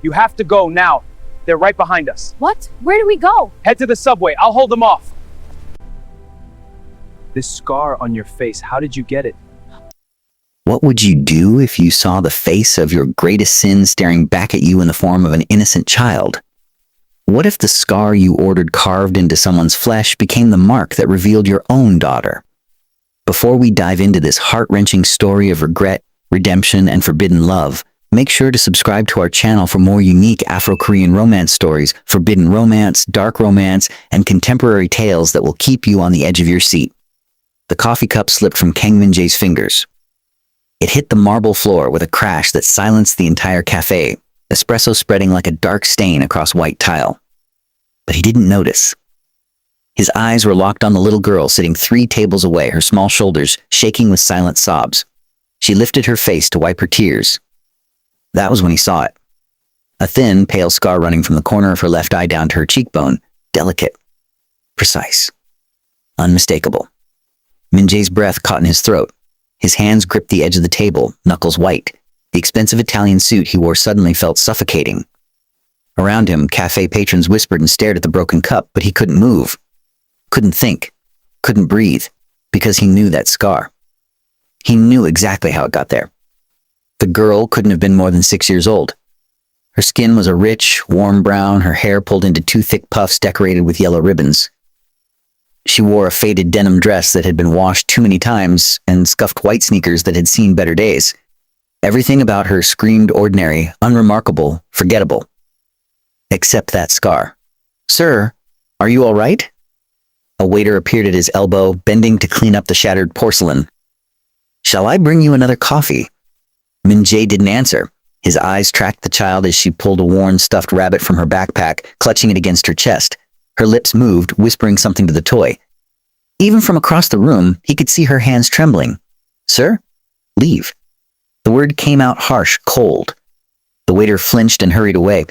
You have to go now. They're right behind us. What? Where do we go? Head to the subway. I'll hold them off. This scar on your face, how did you get it? What would you do if you saw the face of your greatest sin staring back at you in the form of an innocent child? What if the scar you ordered carved into someone's flesh became the mark that revealed your own daughter? Before we dive into this heart-wrenching story of regret, redemption, and forbidden love, make sure to subscribe to our channel for more unique Afro-Korean romance stories, forbidden romance, dark romance, and contemporary tales that will keep you on the edge of your seat. The coffee cup slipped from Kang Min-jae's fingers. It hit the marble floor with a crash that silenced the entire café, espresso spreading like a dark stain across white tile. But he didn't notice. His eyes were locked on the little girl sitting 3 tables away, her small shoulders shaking with silent sobs. She lifted her face to wipe her tears. That was when he saw it. A thin, pale scar running from the corner of her left eye down to her cheekbone, delicate, precise, unmistakable. Min-jae's breath caught in his throat. His hands gripped the edge of the table, knuckles white. The expensive Italian suit he wore suddenly felt suffocating. Around him, cafe patrons whispered and stared at the broken cup, but he couldn't move, couldn't think, couldn't breathe, because he knew that scar. He knew exactly how it got there. The girl couldn't have been more than 6 years old. Her skin was a rich, warm brown, her hair pulled into 2 thick puffs decorated with yellow ribbons. She wore a faded denim dress that had been washed too many times and scuffed white sneakers that had seen better days. Everything about her screamed ordinary, unremarkable, forgettable. Except that scar. "Sir, are you all right?" A waiter appeared at his elbow, bending to clean up the shattered porcelain. "Shall I bring you another coffee?" Min-jae didn't answer. His eyes tracked the child as she pulled a worn stuffed rabbit from her backpack, clutching it against her chest. Her lips moved, whispering something to the toy. Even from across the room, he could see her hands trembling. "Sir? Leave." The word came out harsh, cold. The waiter flinched and hurried away.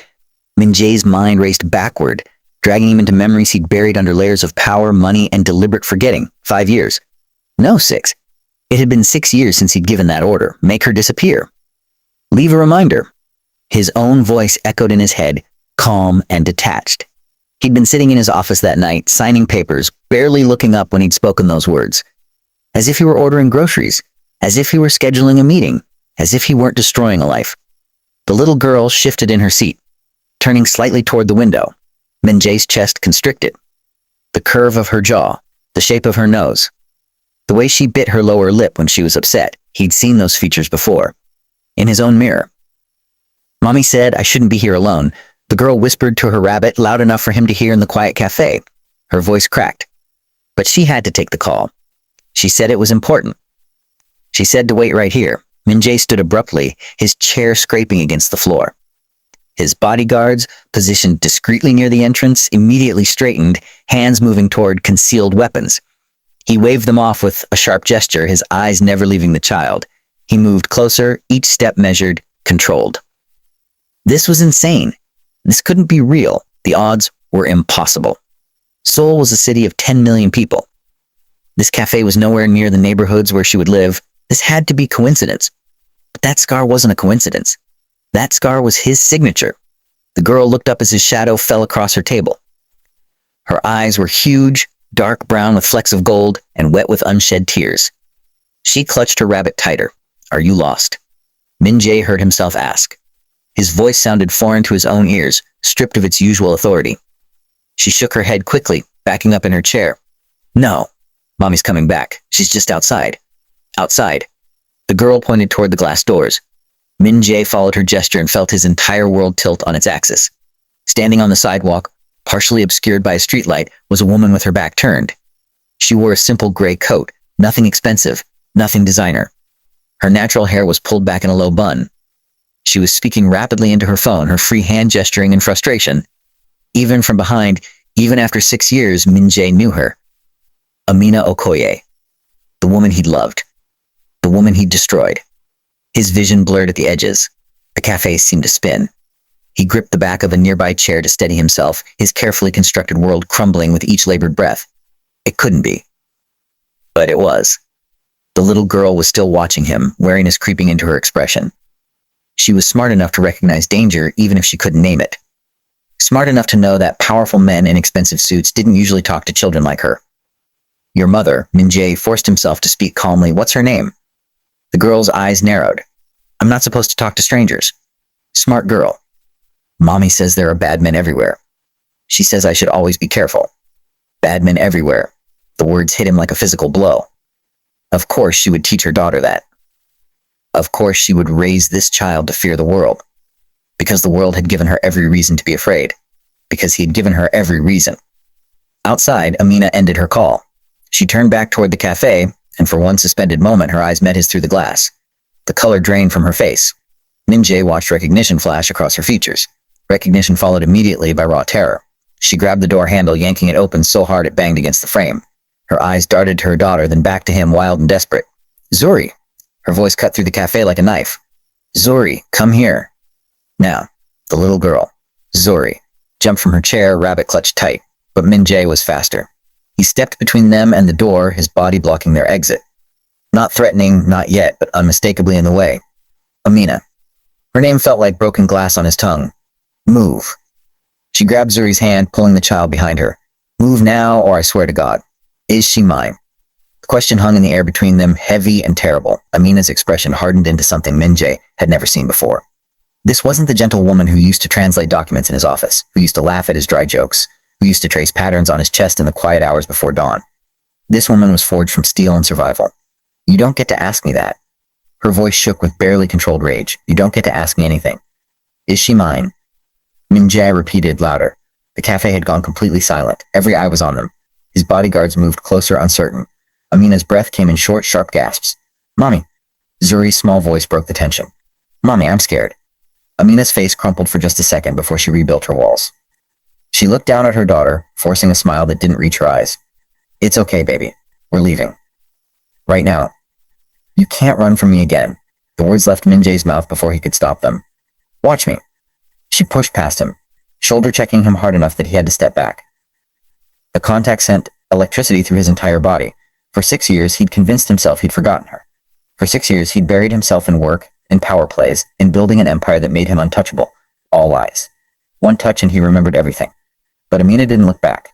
Min-jae's mind raced backward, dragging him into memories he'd buried under layers of power, money, and deliberate forgetting. 5 years. No, 6. It had been 6 years since he'd given that order. Make her disappear. Leave a reminder. His own voice echoed in his head, calm and detached. He'd been sitting in his office that night, signing papers, barely looking up when he'd spoken those words. As if he were ordering groceries, as if he were scheduling a meeting, as if he weren't destroying a life. The little girl shifted in her seat, turning slightly toward the window. Min-jae's chest constricted. The curve of her jaw, the shape of her nose, the way she bit her lower lip when she was upset. He'd seen those features before. In his own mirror. "Mommy said I shouldn't be here alone." The girl whispered to her rabbit, loud enough for him to hear in the quiet cafe. Her voice cracked. But she had to take the call. She said it was important. She said to wait right here. Min-jae stood abruptly, his chair scraping against the floor. His bodyguards, positioned discreetly near the entrance, immediately straightened, hands moving toward concealed weapons. He waved them off with a sharp gesture, his eyes never leaving the child. He moved closer, each step measured, controlled. This was insane. This couldn't be real. The odds were impossible. Seoul was a city of 10 million people. This cafe was nowhere near the neighborhoods where she would live. This had to be coincidence. But that scar wasn't a coincidence. That scar was his signature. The girl looked up as his shadow fell across her table. Her eyes were huge, dark brown with flecks of gold, and wet with unshed tears. She clutched her rabbit tighter. "Are you lost?" Min-jae heard himself ask. His voice sounded foreign to his own ears, stripped of its usual authority. She shook her head quickly, backing up in her chair. "No. Mommy's coming back. She's just outside." "Outside." The girl pointed toward the glass doors. Min-jae followed her gesture and felt his entire world tilt on its axis. Standing on the sidewalk, partially obscured by a streetlight, was a woman with her back turned. She wore a simple gray coat, nothing expensive, nothing designer. Her natural hair was pulled back in a low bun. She was speaking rapidly into her phone, her free hand gesturing in frustration. Even from behind, even after 6 years, Min-jae knew her. Amina Okoye. The woman he'd loved. The woman he'd destroyed. His vision blurred at the edges. The cafe seemed to spin. He gripped the back of a nearby chair to steady himself, his carefully constructed world crumbling with each labored breath. It couldn't be. But it was. The little girl was still watching him, wariness creeping into her expression. She was smart enough to recognize danger even if she couldn't name it. Smart enough to know that powerful men in expensive suits didn't usually talk to children like her. Your mother, Min-jae, forced himself to speak calmly. What's her name? The girl's eyes narrowed. I'm not supposed to talk to strangers. Smart girl. Mommy says there are bad men everywhere. She says I should always be careful. Bad men everywhere. The words hit him like a physical blow. Of course she would teach her daughter that. Of course she would raise this child to fear the world. Because the world had given her every reason to be afraid. Because he had given her every reason. Outside, Amina ended her call. She turned back toward the cafe, and for one suspended moment her eyes met his through the glass. The color drained from her face. Min-jae watched recognition flash across her features. Recognition followed immediately by raw terror. She grabbed the door handle, yanking it open so hard it banged against the frame. Her eyes darted to her daughter, then back to him, wild and desperate. Zuri! Her voice cut through the cafe like a knife. Zuri, come here. Now, the little girl, Zuri, jumped from her chair, rabbit clutched tight, but Min-jae was faster. He stepped between them and the door, his body blocking their exit. Not threatening, not yet, but unmistakably in the way. Amina. Her name felt like broken glass on his tongue. Move. She grabbed Zuri's hand, pulling the child behind her. Move now, or I swear to God. Is she mine? The question hung in the air between them, heavy and terrible. Amina's expression hardened into something Min-jae had never seen before. This wasn't the gentle woman who used to translate documents in his office, who used to laugh at his dry jokes, who used to trace patterns on his chest in the quiet hours before dawn. This woman was forged from steel and survival. You don't get to ask me that. Her voice shook with barely controlled rage. You don't get to ask me anything. Is she mine? Min-jae repeated louder. The cafe had gone completely silent. Every eye was on them. His bodyguards moved closer, uncertain. Amina's breath came in short, sharp gasps. Mommy. Zuri's small voice broke the tension. Mommy, I'm scared. Amina's face crumpled for just a second before she rebuilt her walls. She looked down at her daughter, forcing a smile that didn't reach her eyes. It's okay, baby. We're leaving. Right now. You can't run from me again. The words left Min-jae's mouth before he could stop them. Watch me. She pushed past him, shoulder checking him hard enough that he had to step back. The contact sent electricity through his entire body. For 6 years, he'd convinced himself he'd forgotten her. For 6 years, he'd buried himself in work, in power plays, in building an empire that made him untouchable. All lies. One touch and he remembered everything. But Amina didn't look back.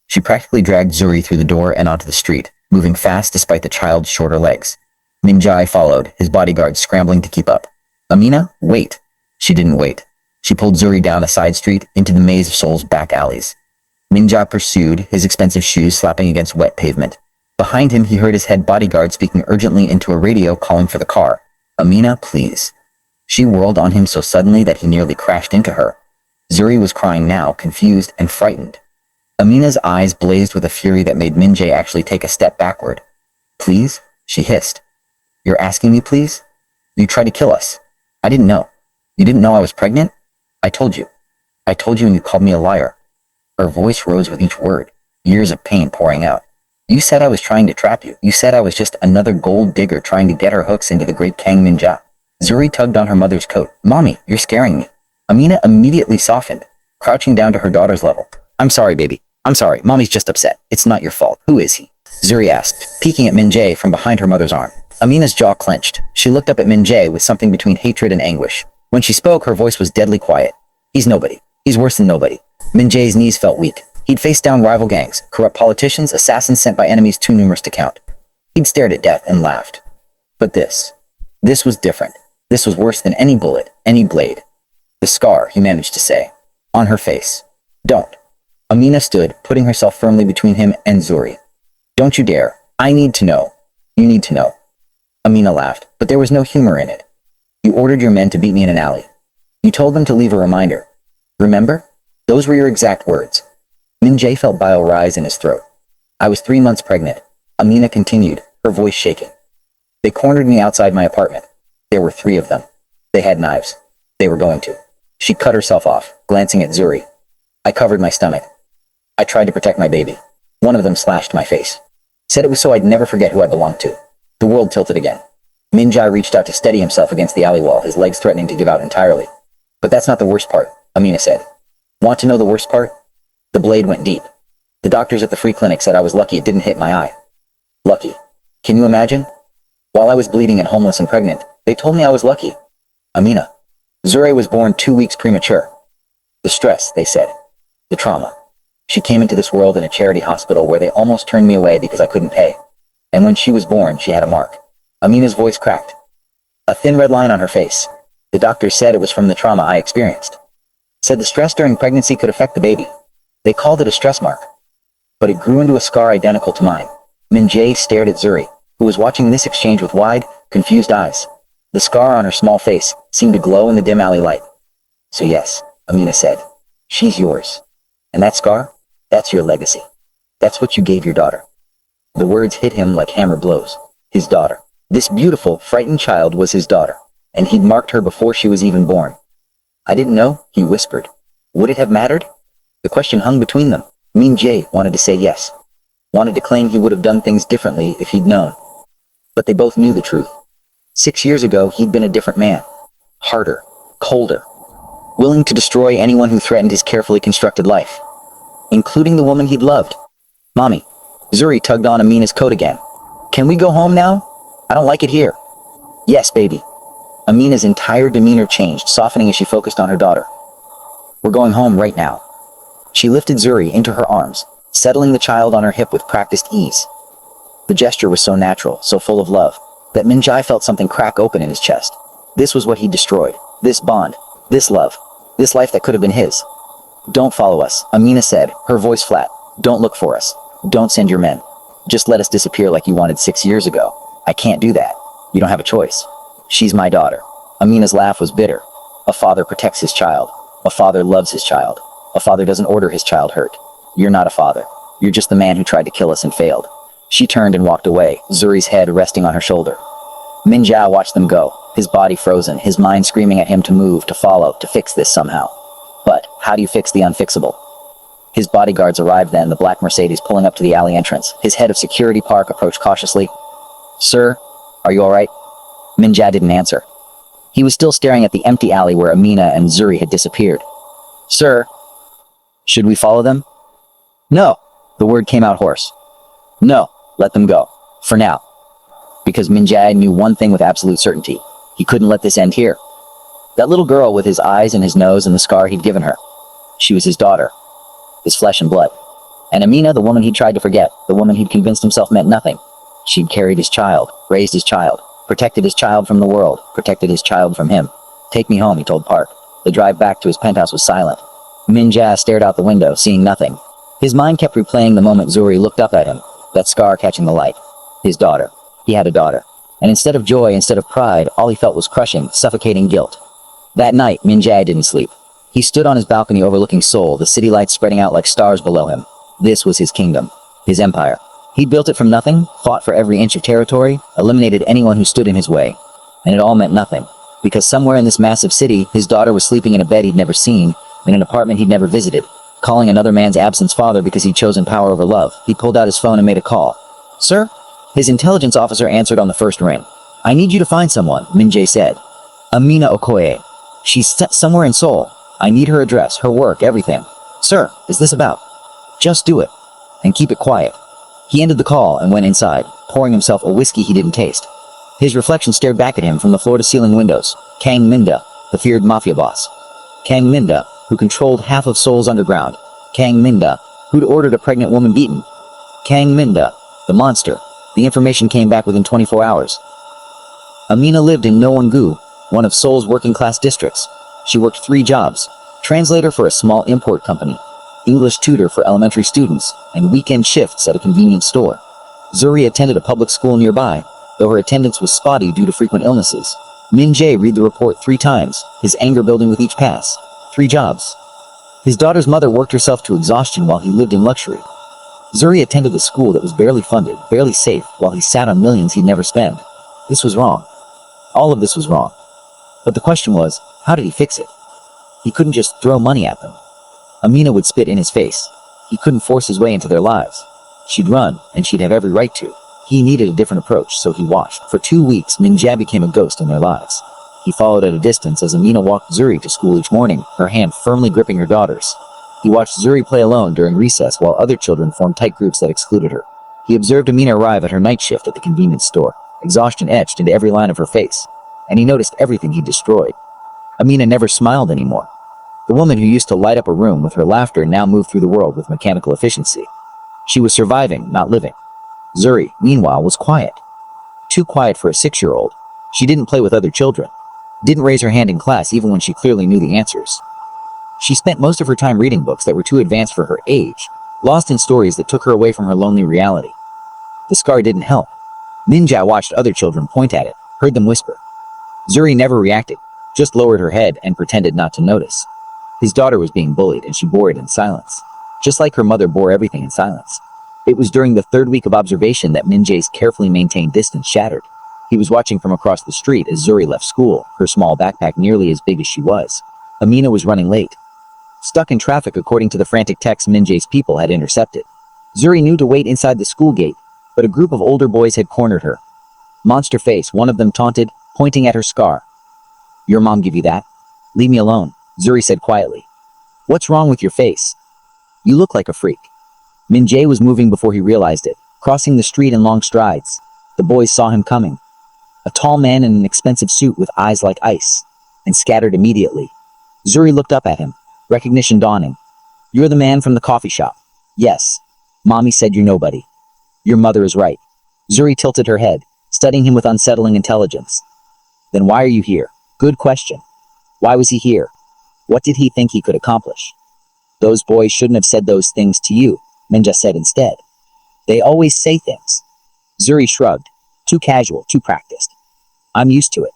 She practically dragged Zuri through the door and onto the street, moving fast despite the child's shorter legs. Min-jae followed, his bodyguards scrambling to keep up. Amina, wait. She didn't wait. She pulled Zuri down a side street into the maze of Seoul's back alleys. Min-jae pursued, his expensive shoes slapping against wet pavement. Behind him, he heard his head bodyguard speaking urgently into a radio, calling for the car. Amina, please. She whirled on him so suddenly that he nearly crashed into her. Zuri was crying now, confused and frightened. Amina's eyes blazed with a fury that made Min-jae actually take a step backward. Please? She hissed. You're asking me, please? You tried to kill us. I didn't know. You didn't know I was pregnant? I told you. I told you and you called me a liar. Her voice rose with each word, years of pain pouring out. You said I was trying to trap you. You said I was just another gold digger trying to get her hooks into the great Kang Min-jae. Zuri tugged on her mother's coat. Mommy, you're scaring me. Amina immediately softened, crouching down to her daughter's level. I'm sorry, baby. I'm sorry. Mommy's just upset. It's not your fault. Who is he? Zuri asked, peeking at Min-jae from behind her mother's arm. Amina's jaw clenched. She looked up at Min-jae with something between hatred and anguish. When she spoke, her voice was deadly quiet. He's nobody. He's worse than nobody. Min-jae's knees felt weak. He'd faced down rival gangs, corrupt politicians, assassins sent by enemies too numerous to count. He'd stared at death and laughed. But this was different. This was worse than any bullet, any blade. The scar, he managed to say, on her face. Don't. Amina stood, putting herself firmly between him and Zuri. Don't you dare. I need to know. You need to know. Amina laughed, but there was no humor in it. You ordered your men to beat me in an alley. You told them to leave a reminder. Remember? Those were your exact words. Min-jae felt bile rise in his throat. I was 3 months pregnant. Amina continued, her voice shaking. They cornered me outside my apartment. There were 3 of them. They had knives. They were going to. She cut herself off, glancing at Zuri. I covered my stomach. I tried to protect my baby. One of them slashed my face. Said it was so I'd never forget who I belonged to. The world tilted again. Min-jae reached out to steady himself against the alley wall, his legs threatening to give out entirely. But that's not the worst part, Amina said. Want to know the worst part? The blade went deep. The doctors at the free clinic said I was lucky it didn't hit my eye. Lucky. Can you imagine? While I was bleeding and homeless and pregnant, they told me I was lucky. Amina. Zuri was born 2 weeks premature. The stress, they said. The trauma. She came into this world in a charity hospital where they almost turned me away because I couldn't pay. And when she was born, she had a mark. Amina's voice cracked. A thin red line on her face. The doctor said it was from the trauma I experienced. Said the stress during pregnancy could affect the baby. They called it a stress mark. But it grew into a scar identical to mine. Min-jae stared at Zuri, who was watching this exchange with wide, confused eyes. The scar on her small face seemed to glow in the dim alley light. So yes, Amina said, she's yours. And that scar? That's your legacy. That's what you gave your daughter. The words hit him like hammer blows. His daughter. This beautiful, frightened child was his daughter, and he'd marked her before she was even born. I didn't know, he whispered. Would it have mattered? The question hung between them. Min-jae wanted to say yes. Wanted to claim he would have done things differently if he'd known. But they both knew the truth. 6 years ago, he'd been a different man. Harder. Colder. Willing to destroy anyone who threatened his carefully constructed life. Including the woman he'd loved. Mommy. Zuri tugged on Amina's coat again. Can we go home now? I don't like it here. Yes, baby. Amina's entire demeanor changed, softening as she focused on her daughter. We're going home right now. She lifted Zuri into her arms, settling the child on her hip with practiced ease. The gesture was so natural, so full of love, that Min-jae felt something crack open in his chest. This was what he destroyed. This bond. This love. This life that could have been his. Don't follow us, Amina said, her voice flat. Don't look for us. Don't send your men. Just let us disappear like you wanted 6 years ago. I can't do that. You don't have a choice. She's my daughter. Amina's laugh was bitter. A father protects his child. A father loves his child. A father doesn't order his child hurt. You're not a father. You're just the man who tried to kill us and failed. She turned and walked away, Zuri's head resting on her shoulder. Min-jae watched them go, his body frozen, his mind screaming at him to move, to follow, to fix this somehow. But how do you fix the unfixable? His bodyguards arrived then, the black Mercedes pulling up to the alley entrance. His head of security Park approached cautiously. Sir, are you alright? Min-jae didn't answer. He was still staring at the empty alley where Amina and Zuri had disappeared. Sir, should we follow them? No, the word came out hoarse. No, let them go. For now. Because Min-jae knew one thing with absolute certainty. He couldn't let this end here. That little girl with his eyes and his nose and the scar he'd given her. She was his daughter. His flesh and blood. And Amina, the woman he'd tried to forget, the woman he'd convinced himself meant nothing. She'd carried his child, raised his child, protected his child from the world, protected his child from him. Take me home, he told Park. The drive back to his penthouse was silent. Min-jae stared out the window, seeing nothing. His mind kept replaying the moment Zuri looked up at him, that scar catching the light. His daughter. He had a daughter. And instead of joy, instead of pride, all he felt was crushing, suffocating guilt. That night, Min-jae didn't sleep. He stood on his balcony overlooking Seoul, the city lights spreading out like stars below him. This was his kingdom. His empire. He'd built it from nothing, fought for every inch of territory, eliminated anyone who stood in his way. And it all meant nothing. Because somewhere in this massive city, his daughter was sleeping in a bed he'd never seen, in an apartment he'd never visited, calling another man's absent father because he'd chosen power over love. He pulled out his phone and made a call. Sir? His intelligence officer answered on the first ring. I need you to find someone, Min-jae said. Amina Okoye. She's somewhere in Seoul. I need her address, her work, everything. Sir, is this about? Just do it. And keep it quiet. He ended the call and went inside, pouring himself a whiskey he didn't taste. His reflection stared back at him from the floor-to-ceiling windows. Kang Min-jae, the feared mafia boss. Kang Min-jae, who controlled half of Seoul's underground. Kang Min-jae, who'd ordered a pregnant woman beaten. Kang Min-jae, the monster. The information came back within 24 hours. Amina lived in No-won-gu, one of Seoul's working-class districts. She worked 3 jobs. Translator for a small import company, English tutor for elementary students, and weekend shifts at a convenience store. Zuri attended a public school nearby, though her attendance was spotty due to frequent illnesses. Min-jae read the report 3 times, his anger building with each pass. 3 jobs. His daughter's mother worked herself to exhaustion while he lived in luxury. Zuri attended a school that was barely funded, barely safe, while he sat on millions he'd never spend. This was wrong. All of this was wrong. But the question was, how did he fix it? He couldn't just throw money at them. Amina would spit in his face. He couldn't force his way into their lives. She'd run, and she'd have every right to. He needed a different approach, so he watched. For 2 weeks, Min-jae became a ghost in their lives. He followed at a distance as Amina walked Zuri to school each morning, her hand firmly gripping her daughter's. He watched Zuri play alone during recess while other children formed tight groups that excluded her. He observed Amina arrive at her night shift at the convenience store, exhaustion etched into every line of her face. and he noticed everything he destroyed. Amina never smiled anymore. The woman who used to light up a room with her laughter now moved through the world with mechanical efficiency. She was surviving, not living. Zuri, meanwhile, was quiet. Too quiet for a 6-year-old. She didn't play with other children. Didn't raise her hand in class even when she clearly knew the answers. She spent most of her time reading books that were too advanced for her age, lost in stories that took her away from her lonely reality. The scar didn't help. Min-jae watched other children point at it, heard them whisper. Zuri never reacted, just lowered her head and pretended not to notice. His daughter was being bullied and she bore it in silence, just like her mother bore everything in silence. It was during the 3rd week of observation that Min-jae's carefully maintained distance shattered. He was watching from across the street as Zuri left school, her small backpack nearly as big as she was. Amina was running late, stuck in traffic according to the frantic text Min-jae's people had intercepted. Zuri knew to wait inside the school gate, but a group of older boys had cornered her. Monster face, one of them taunted, pointing at her scar. "Your mom give you that? Leave me alone," Zuri said quietly. "What's wrong with your face? You look like a freak." Min-jae was moving before he realized it, crossing the street in long strides. The boys saw him coming. A tall man in an expensive suit with eyes like ice, and scattered immediately. Zuri looked up at him, recognition dawning. "You're the man from the coffee shop." "Yes. Mommy said you're nobody." "Your mother is right." Zuri tilted her head, studying him with unsettling intelligence. "Then why are you here?" "Good question. Why was he here? What did he think he could accomplish?" "Those boys shouldn't have said those things to you," Min-jae said instead. "They always say things." Zuri shrugged. "Too casual, too practiced." "I'm used to it."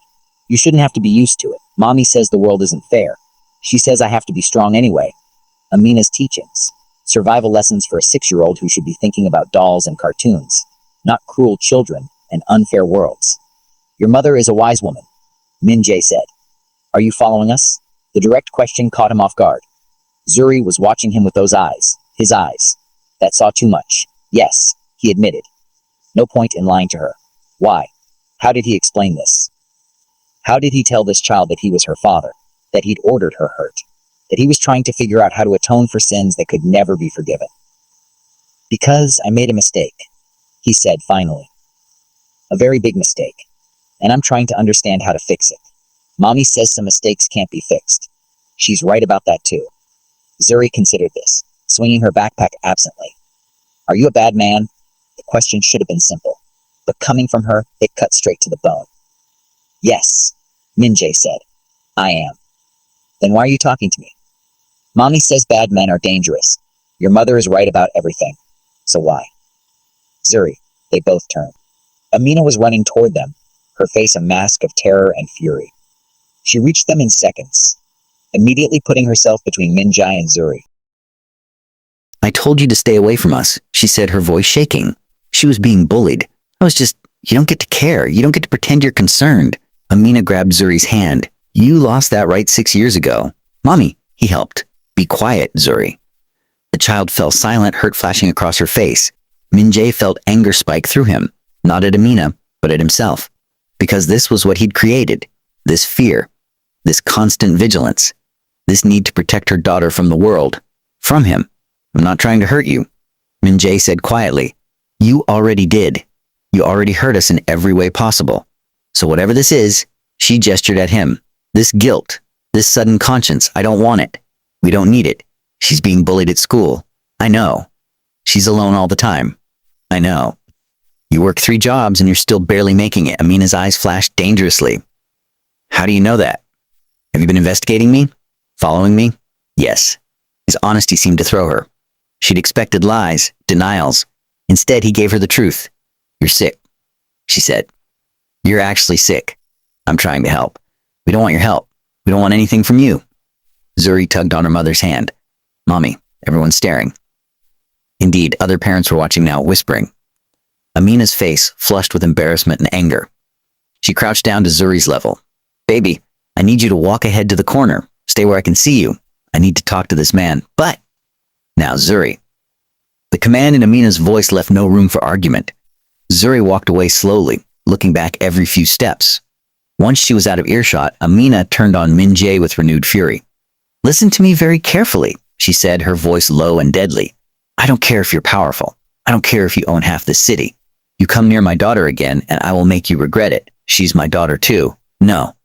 "You shouldn't have to be used to it. Mommy says the world isn't fair. She says I have to be strong anyway." Amina's teachings. Survival lessons for a 6-year-old who should be thinking about dolls and cartoons, not cruel children and unfair worlds. "Your mother is a wise woman," Min-jae said. "Are you following us?" The direct question caught him off guard. Zuri was watching him with those eyes, his eyes, that saw too much. "Yes," he admitted. No point in lying to her. Why? How did he explain this? How did he tell this child that he was her father, that he'd ordered her hurt, that he was trying to figure out how to atone for sins that could never be forgiven? "Because I made a mistake," he said finally. "A very big mistake. And I'm trying to understand how to fix it. Mommy says some mistakes can't be fixed. She's right about that too." Zuri considered this, swinging her backpack absently. "Are you a bad man?" The question should have been simple, but coming from her, it cut straight to the bone. "Yes," Min-jae said. "I am." "Then why are you talking to me?" "Mommy says bad men are dangerous. Your mother is right about everything. So why?" "Zuri." They both turned. Amina was running toward them, her face a mask of terror and fury. She reached them in seconds, immediately putting herself between Min-jae and Zuri. "I told you to stay away from us," she said, her voice shaking. She was being bullied. You don't get to care. You don't get to pretend you're concerned. Amina grabbed Zuri's hand. "You lost that right 6 years ago." "Mommy," he helped. "Be quiet, Zuri." The child fell silent, hurt flashing across her face. Min-jae felt anger spike through him, not at Amina, but at himself. Because this was what he'd created. This fear. This constant vigilance. This need to protect her daughter from the world. From him. "I'm not trying to hurt you," Min-jae said quietly. "You already did. You already hurt us in every way possible. So whatever this is," she gestured at him. "This guilt, this sudden conscience, I don't want it. We don't need it. She's being bullied at school. I know. She's alone all the time. I know. You work 3 jobs and you're still barely making it." Amina's eyes flashed dangerously. "How do you know that? Have you been investigating me? Following me?" "Yes." His honesty seemed to throw her. She'd expected lies, denials. Instead, he gave her the truth. "You're sick," she said. "You're actually sick. I'm trying to help. We don't want your help. We don't want anything from you." Zuri tugged on her mother's hand. "Mommy, everyone's staring." Indeed, other parents were watching now, whispering. Amina's face flushed with embarrassment and anger. She crouched down to Zuri's level. "Baby, I need you to walk ahead to the corner. Stay where I can see you. I need to talk to this man." "But..." "Now, Zuri." The command in Amina's voice left no room for argument. Zuri walked away slowly, looking back every few steps. Once she was out of earshot, Amina turned on Min-jae with renewed fury. "Listen to me very carefully," she said, her voice low and deadly. "I don't care if you're powerful. I don't care if you own half the city. You come near my daughter again, and I will make you regret it. She's my daughter too. No.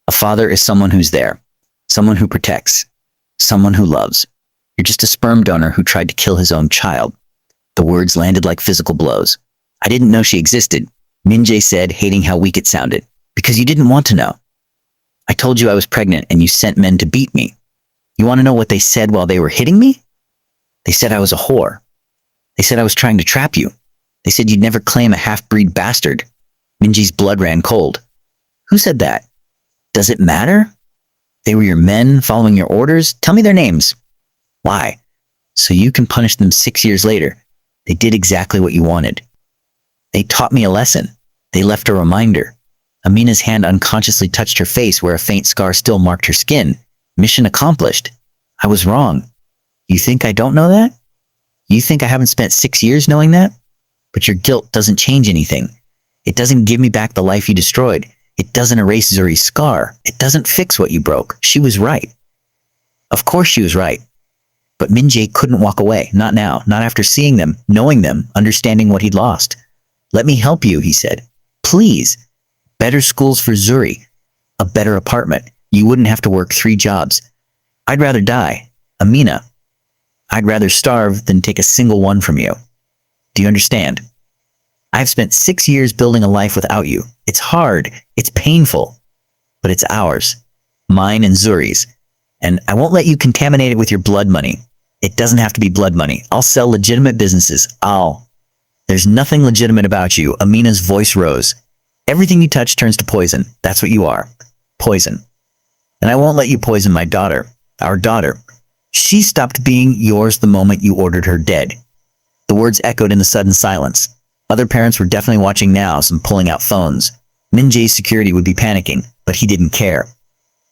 A father is someone who's there, someone who protects, someone who loves. You're just a sperm donor who tried to kill his own child. The words landed like physical blows. I didn't know she existed, Min-jae said, hating how weak it sounded. Because you didn't want to know. I told you I was pregnant and you sent men to beat me. You want to know what they said while they were hitting me? They said I was a whore. They said I was trying to trap you. They said you'd never claim a half-breed bastard. Min-jae's blood ran cold. Who said that? Does it matter? They were your men following your orders? Tell me their names. Why? So you can punish them 6 years later. They did exactly what you wanted. They taught me a lesson. They left a reminder. Amina's hand unconsciously touched her face where a faint scar still marked her skin. Mission accomplished. I was wrong. You think I don't know that? You think I haven't spent 6 years knowing that? But your guilt doesn't change anything. It doesn't give me back the life you destroyed. It doesn't erase Zuri's scar. It doesn't fix what you broke. She was right. Of course she was right. But Min-jae couldn't walk away. Not now. Not after seeing them, knowing them, understanding what he'd lost. Let me help you, he said. Please. Better schools for Zuri. A better apartment. You wouldn't have to work 3 jobs. I'd rather die. Amina. I'd rather starve than take a single one from you. Do you understand? I've spent 6 years building a life without you. It's hard. It's painful. But it's ours. Mine and Zuri's. And I won't let you contaminate it with your blood money. It doesn't have to be blood money. I'll sell legitimate businesses. There's nothing legitimate about you. Amina's voice rose. Everything you touch turns to poison. That's what you are. Poison. And I won't let you poison my daughter. Our daughter. She stopped being yours the moment you ordered her dead. The words echoed in the sudden silence. Other parents were definitely watching now, some pulling out phones. Min-jae's security would be panicking, but he didn't care.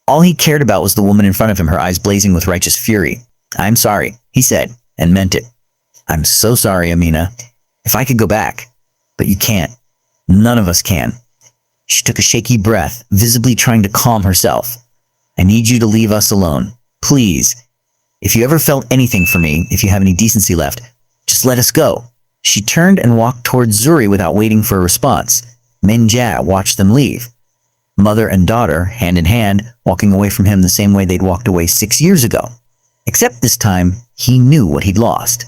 All he cared about was the woman in front of him, her eyes blazing with righteous fury. I'm sorry, he said, and meant it. I'm so sorry, Amina. If I could go back. But you can't. None of us can. She took a shaky breath, visibly trying to calm herself. I need you to leave us alone. Please. If you ever felt anything for me, if you have any decency left, just let us go. She turned and walked towards Zuri without waiting for a response. Min-jae watched them leave. Mother and daughter, hand in hand, walking away from him the same way they'd walked away 6 years ago. Except this time, he knew what he'd lost.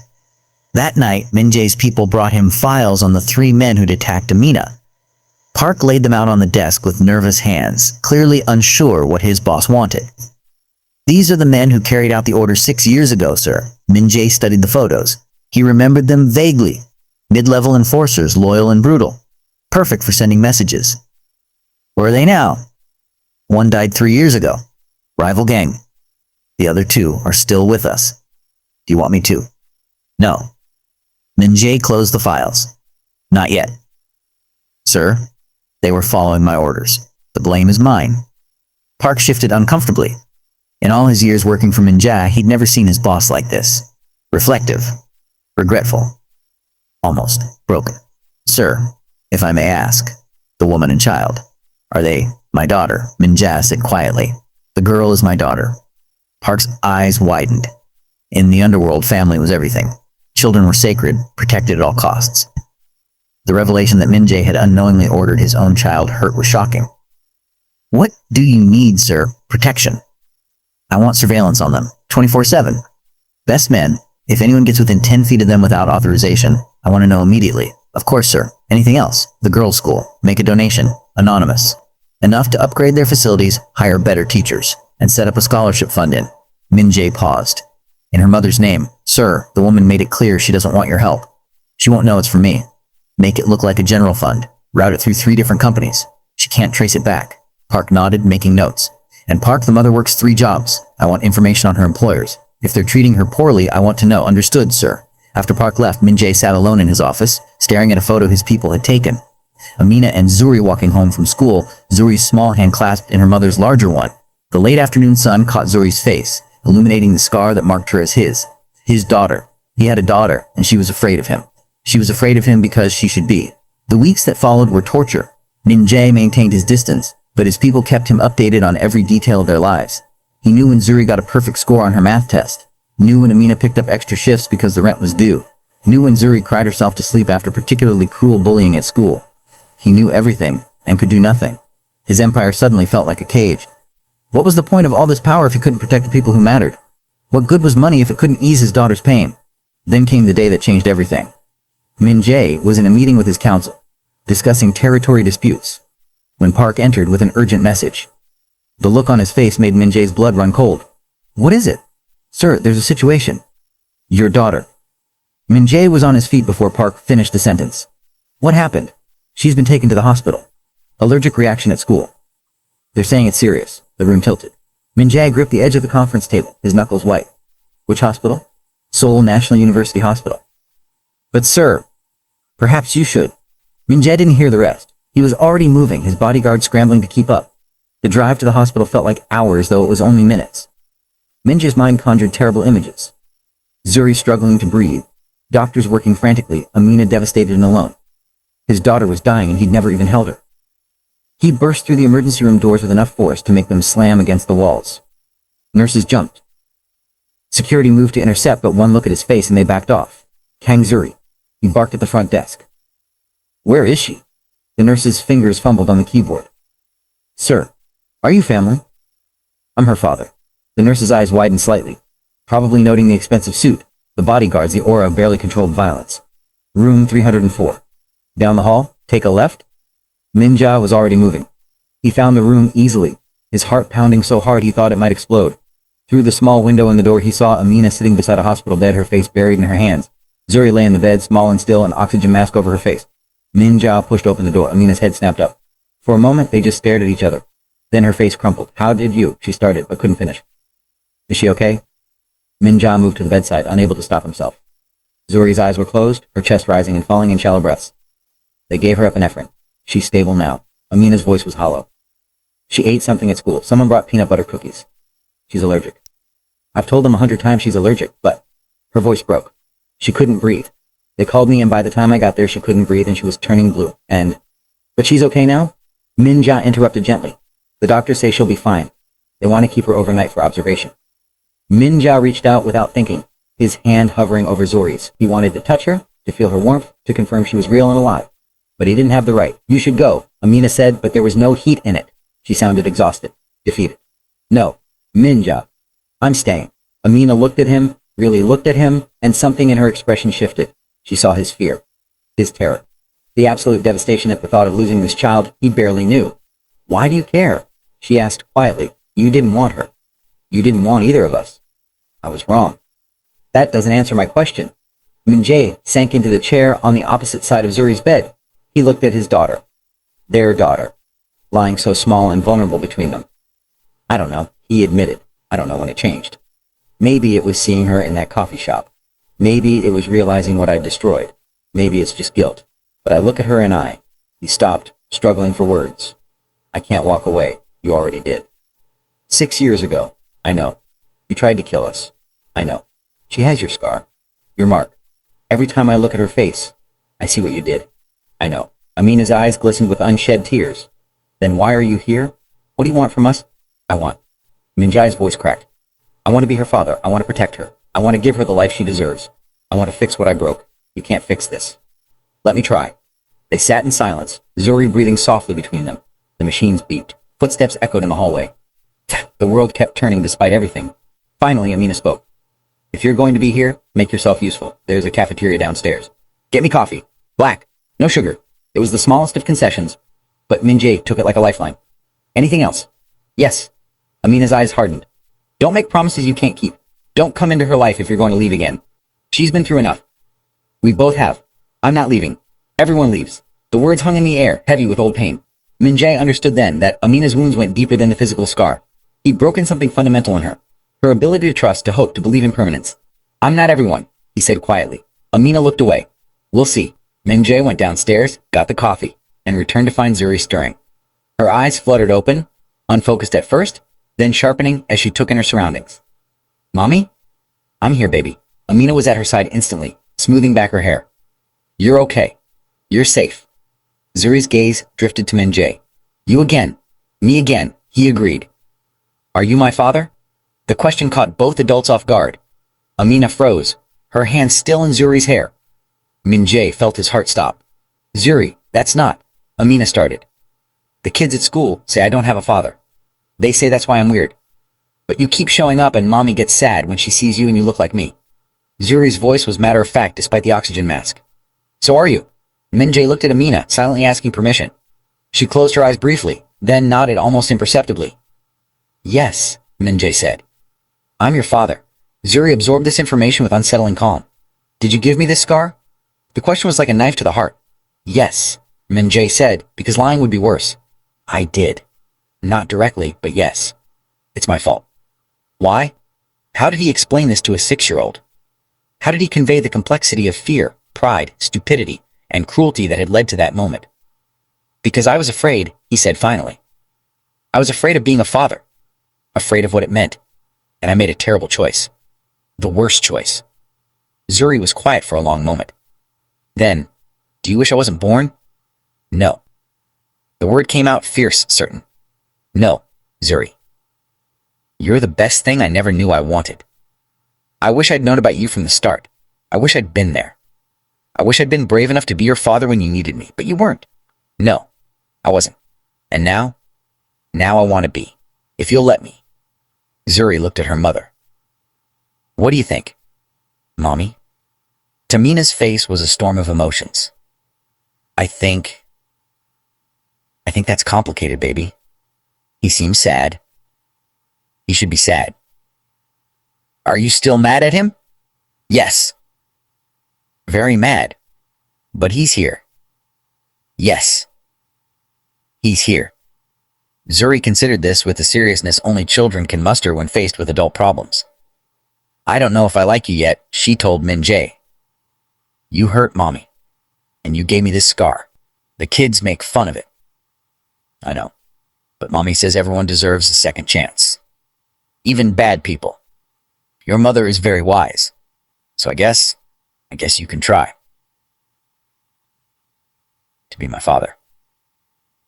That night, Min-jae's people brought him files on the 3 men who'd attacked Amina. Park laid them out on the desk with nervous hands, clearly unsure what his boss wanted. These are the men who carried out the order 6 years ago, sir. Min-jae studied the photos. He remembered them vaguely. Mid-level enforcers, loyal and brutal. Perfect for sending messages. Where are they now? One died 3 years ago. Rival gang. The other 2 are still with us. Do you want me to? No. Min-jae closed the files. Not yet. Sir, they were following my orders. The blame is mine. Park shifted uncomfortably. In all his years working for Min-jae, he'd never seen his boss like this. Reflective. Regretful. Almost broken. Sir, if I may ask, the woman and child, are they my daughter? Min-jae said quietly. The girl is my daughter. Park's eyes widened. In the underworld, family was everything. Children were sacred, protected at all costs. The revelation that Min-jae had unknowingly ordered his own child hurt was shocking. What do you need, sir? Protection. I want surveillance on them, 24/7. Best men, if anyone gets within 10 feet of them without authorization, I want to know immediately. Of course, sir. Anything else? The girls' school. Make a donation. Anonymous. Enough to upgrade their facilities, hire better teachers, and set up a scholarship fund in. Min-jae paused. In her mother's name. Sir, the woman made it clear she doesn't want your help. She won't know it's from me. Make it look like a general fund. Route it through 3 different companies. She can't trace it back. Park nodded, making notes. And Park, the mother works 3 jobs. I want information on her employers. If they're treating her poorly, I want to know. Understood, sir. After Park left, Min-jae sat alone in his office, staring at a photo his people had taken. Amina and Zuri walking home from school, Zuri's small hand clasped in her mother's larger one. The late afternoon sun caught Zuri's face, illuminating the scar that marked her as his. His daughter. He had a daughter, and she was afraid of him. She was afraid of him because she should be. The weeks that followed were torture. Min-jae maintained his distance, but his people kept him updated on every detail of their lives. He knew when Zuri got a perfect score on her math test. Knew when Amina picked up extra shifts because the rent was due. Knew when Zuri cried herself to sleep after particularly cruel bullying at school. He knew everything, and could do nothing. His empire suddenly felt like a cage. What was the point of all this power if he couldn't protect the people who mattered? What good was money if it couldn't ease his daughter's pain? Then came the day that changed everything. Min-jae was in a meeting with his council, discussing territory disputes, when Park entered with an urgent message. The look on his face made Min-jae's blood run cold. What is it? Sir, there's a situation. Your daughter. Min-jae was on his feet before Park finished the sentence. What happened? She's been taken to the hospital. Allergic reaction at school. They're saying it's serious. The room tilted. Min-jae gripped the edge of the conference table, his knuckles white. Which hospital? Seoul National University Hospital. But sir, perhaps you should. Min-jae didn't hear the rest. He was already moving, his bodyguard scrambling to keep up. The drive to the hospital felt like hours, though it was only minutes. Min-jae's mind conjured terrible images. Zuri struggling to breathe. Doctors working frantically, Amina devastated and alone. His daughter was dying and he'd never even held her. He burst through the emergency room doors with enough force to make them slam against the walls. Nurses jumped. Security moved to intercept, but one look at his face and they backed off. Kang Zuri. He barked at the front desk. Where is she? The nurse's fingers fumbled on the keyboard. Sir, are you family? I'm her father. The nurse's eyes widened slightly, probably noting the expensive suit, the bodyguards, the aura of barely controlled violence. Room 304. Down the hall, take a left. Min-jae was already moving. He found the room easily, his heart pounding so hard he thought it might explode. Through the small window in the door, he saw Amina sitting beside a hospital bed, her face buried in her hands. Zuri lay in the bed, small and still, an oxygen mask over her face. Min-jae pushed open the door. Amina's head snapped up. For a moment, they just stared at each other. Then her face crumpled. How did you? She started, but couldn't finish. Is she okay? Min-jae moved to the bedside, unable to stop himself. Zuri's eyes were closed, her chest rising and falling in shallow breaths. They gave her epinephrine. She's stable now. Amina's voice was hollow. She ate something at school. Someone brought peanut butter cookies. She's allergic. I've told them 100 times she's allergic, but... Her voice broke. She couldn't breathe. They called me, and by the time I got there, she couldn't breathe and she was turning blue. But she's okay now? Min-jae interrupted gently. The doctors say she'll be fine. They want to keep her overnight for observation. Min-jae reached out without thinking, his hand hovering over Zuri's. He wanted to touch her, to feel her warmth, to confirm she was real and alive. But he didn't have the right. You should go, Amina said, but there was no heat in it. She sounded exhausted, defeated. No, Min-jae. I'm staying. Amina looked at him, really looked at him, and something in her expression shifted. She saw his fear, his terror, the absolute devastation at the thought of losing this child he barely knew. Why do you care? She asked quietly. You didn't want her. You didn't want either of us. I was wrong. That doesn't answer my question. Min-jae sank into the chair on the opposite side of Zuri's bed. He looked at his daughter. Their daughter, lying so small and vulnerable between them. I don't know, he admitted. I don't know when it changed. Maybe it was seeing her in that coffee shop. Maybe it was realizing what I'd destroyed. Maybe it's just guilt. But I look at her and He stopped, struggling for words. I can't walk away. You already did. 6 years ago. I know. You tried to kill us. I know. She has your scar. Your mark. Every time I look at her face, I see what you did. I know. Amina's eyes glistened with unshed tears. Then why are you here? What do you want from us? I want. Min-jae's voice cracked. I want to be her father. I want to protect her. I want to give her the life she deserves. I want to fix what I broke. You can't fix this. Let me try. They sat in silence, Zuri breathing softly between them. The machines beeped. Footsteps echoed in the hallway. The world kept turning despite everything. Finally, Amina spoke. If you're going to be here, make yourself useful. There's a cafeteria downstairs. Get me coffee. Black. No sugar. It was the smallest of concessions, but Min-jae took it like a lifeline. Anything else? Yes. Amina's eyes hardened. Don't make promises you can't keep. Don't come into her life if you're going to leave again. She's been through enough. We both have. I'm not leaving. Everyone leaves. The words hung in the air, heavy with old pain. Min-jae understood then that Amina's wounds went deeper than the physical scar. He'd broken something fundamental in her. Her ability to trust, to hope, to believe in permanence. I'm not everyone, he said quietly. Amina looked away. We'll see. Min-jae went downstairs, got the coffee, and returned to find Zuri stirring. Her eyes fluttered open, unfocused at first, then sharpening as she took in her surroundings. Mommy? I'm here, baby. Amina was at her side instantly, smoothing back her hair. You're okay. You're safe. Zuri's gaze drifted to Min-jae. You again. Me again, he agreed. Are you my father? The question caught both adults off guard. Amina froze, her hand still in Zuri's hair. Min-jae felt his heart stop. Zuri, that's not. Amina started. The kids at school say I don't have a father. They say that's why I'm weird. But you keep showing up and mommy gets sad when she sees you and you look like me. Zuri's voice was matter of fact despite the oxygen mask. So are you? Min-jae looked at Amina, silently asking permission. She closed her eyes briefly, then nodded almost imperceptibly. Yes, Min-jae said. I'm your father. Zuri absorbed this information with unsettling calm. Did you give me this scar? The question was like a knife to the heart. Yes, Min-jae said, because lying would be worse. I did. Not directly, but yes. It's my fault. Why? How did he explain this to a 6-year-old? How did he convey the complexity of fear, pride, stupidity, and cruelty that had led to that moment? Because I was afraid, he said finally. I was afraid of being a father. Afraid of what it meant. And I made a terrible choice. The worst choice. Zuri was quiet for a long moment. Then, do you wish I wasn't born? No. The word came out fierce, certain. No, Zuri. You're the best thing I never knew I wanted. I wish I'd known about you from the start. I wish I'd been there. I wish I'd been brave enough to be your father when you needed me, but you weren't. No, I wasn't. And now I want to be, if you'll let me. Zuri looked at her mother. What do you think, Mommy? Tamina's face was a storm of emotions. I think that's complicated, baby. He seems sad. He should be sad. Are you still mad at him? Yes. Very mad. But he's here. Yes. He's here. Zuri considered this with the seriousness only children can muster when faced with adult problems. I don't know if I like you yet, she told Min-jae. You hurt Mommy, and you gave me this scar. The kids make fun of it. I know, but Mommy says everyone deserves a second chance. Even bad people. Your mother is very wise, so I guess you can try to be my father.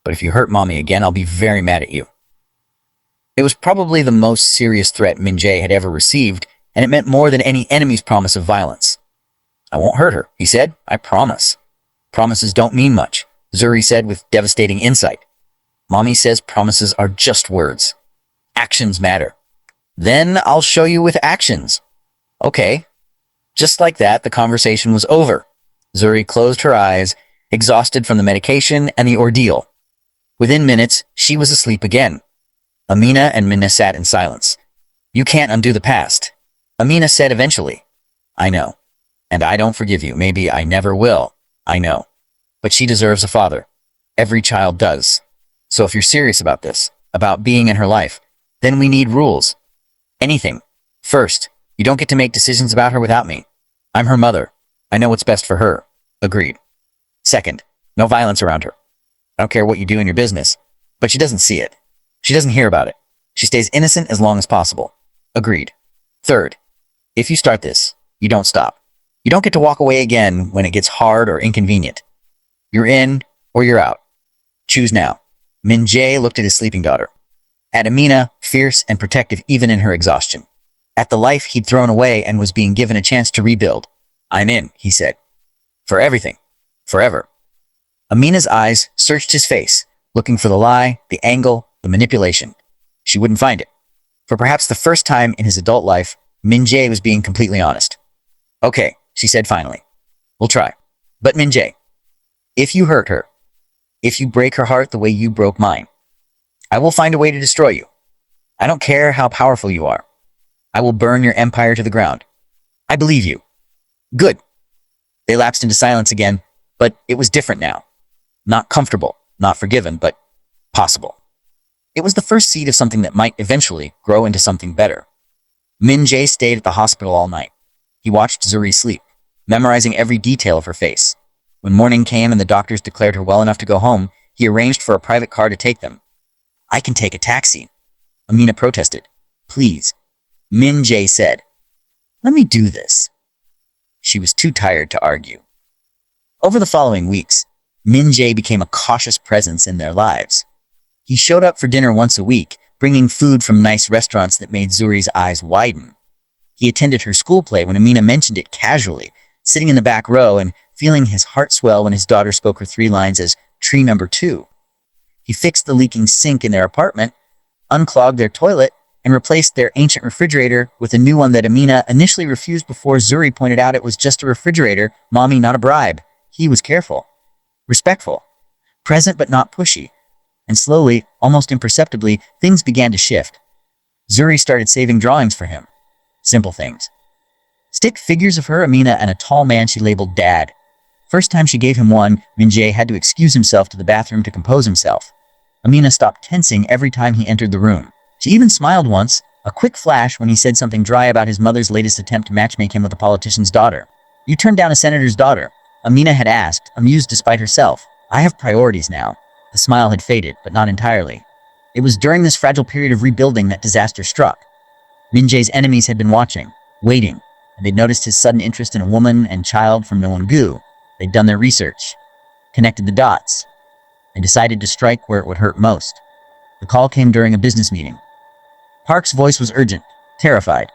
But if you hurt Mommy again, I'll be very mad at you. It was probably the most serious threat Min-jae had ever received, and it meant more than any enemy's promise of violence. I won't hurt her, he said. I promise. Promises don't mean much, Zuri said with devastating insight. Mommy says promises are just words. Actions matter. Then I'll show you with actions. Okay. Just like that, the conversation was over. Zuri closed her eyes, exhausted from the medication and the ordeal. Within minutes, she was asleep again. Amina and Minna sat in silence. You can't undo the past. Amina said eventually. I know. And I don't forgive you. Maybe I never will. I know. But she deserves a father. Every child does. So if you're serious about this, about being in her life, then we need rules. Anything. First, you don't get to make decisions about her without me. I'm her mother. I know what's best for her. Agreed. Second, no violence around her. I don't care what you do in your business, but she doesn't see it. She doesn't hear about it. She stays innocent as long as possible. Agreed. Third, if you start this, you don't stop. You don't get to walk away again when it gets hard or inconvenient. You're in or you're out. Choose now. Min-jae looked at his sleeping daughter. At Amina, fierce and protective even in her exhaustion. At the life he'd thrown away and was being given a chance to rebuild. I'm in, he said. For everything. Forever. Amina's eyes searched his face, looking for the lie, the angle, the manipulation. She wouldn't find it. For perhaps the first time in his adult life, Min-jae was being completely honest. Okay, she said finally. We'll try. But Min-jae, if you hurt her, if you break her heart the way you broke mine, I will find a way to destroy you. I don't care how powerful you are. I will burn your empire to the ground. I believe you. Good. They lapsed into silence again, but it was different now. Not comfortable, not forgiven, but possible. It was the first seed of something that might eventually grow into something better. Min-jae stayed at the hospital all night. He watched Zuri sleep, memorizing every detail of her face. When morning came and the doctors declared her well enough to go home, he arranged for a private car to take them. I can take a taxi. Amina protested. Please. Min-jae said. Let me do this. She was too tired to argue. Over the following weeks, Min-jae became a cautious presence in their lives. He showed up for dinner once a week, bringing food from nice restaurants that made Zuri's eyes widen. He attended her school play when Amina mentioned it casually, sitting in the back row and feeling his heart swell when his daughter spoke her 3 lines as tree number 2. He fixed the leaking sink in their apartment, unclogged their toilet, and replaced their ancient refrigerator with a new one that Amina initially refused before Zuri pointed out it was just a refrigerator, mommy, not a bribe. He was careful, respectful, present but not pushy. And slowly, almost imperceptibly, things began to shift. Zuri started saving drawings for him. Simple things. Stick figures of her, Amina, and a tall man she labeled Dad. First time she gave him one, Min-jae had to excuse himself to the bathroom to compose himself. Amina stopped tensing every time he entered the room. She even smiled once, a quick flash when he said something dry about his mother's latest attempt to matchmake him with a politician's daughter. You turned down a senator's daughter, Amina had asked, amused despite herself. I have priorities now. The smile had faded, but not entirely. It was during this fragile period of rebuilding that disaster struck. Min-jae's enemies had been watching, waiting, and they'd noticed his sudden interest in a woman and child from Nowon-gu. They'd done their research, connected the dots, and decided to strike where it would hurt most. The call came during a business meeting. Park's voice was urgent, terrified.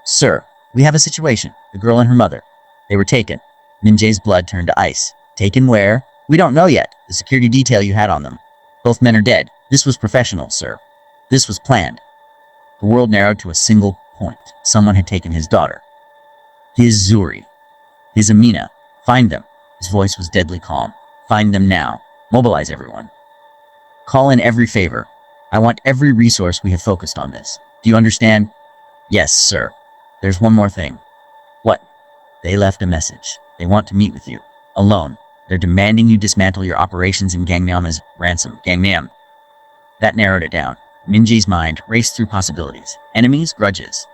Sir, we have a situation. The girl and her mother. They were taken. Min-jae's blood turned to ice. Taken where? We don't know yet. The security detail you had on them. Both men are dead. This was professional, sir. This was planned. The world narrowed to a single point. Someone had taken his daughter. His Zuri. His Amina. Find them. His voice was deadly calm. Find them now. Mobilize everyone. Call in every favor. I want every resource we have focused on this. Do you understand? Yes, sir. There's one more thing. What? They left a message. They want to meet with you. Alone. They're demanding you dismantle your operations in Gangnam as ransom. Gangnam. That narrowed it down. Min-jae's mind raced through possibilities. Enemies, grudges.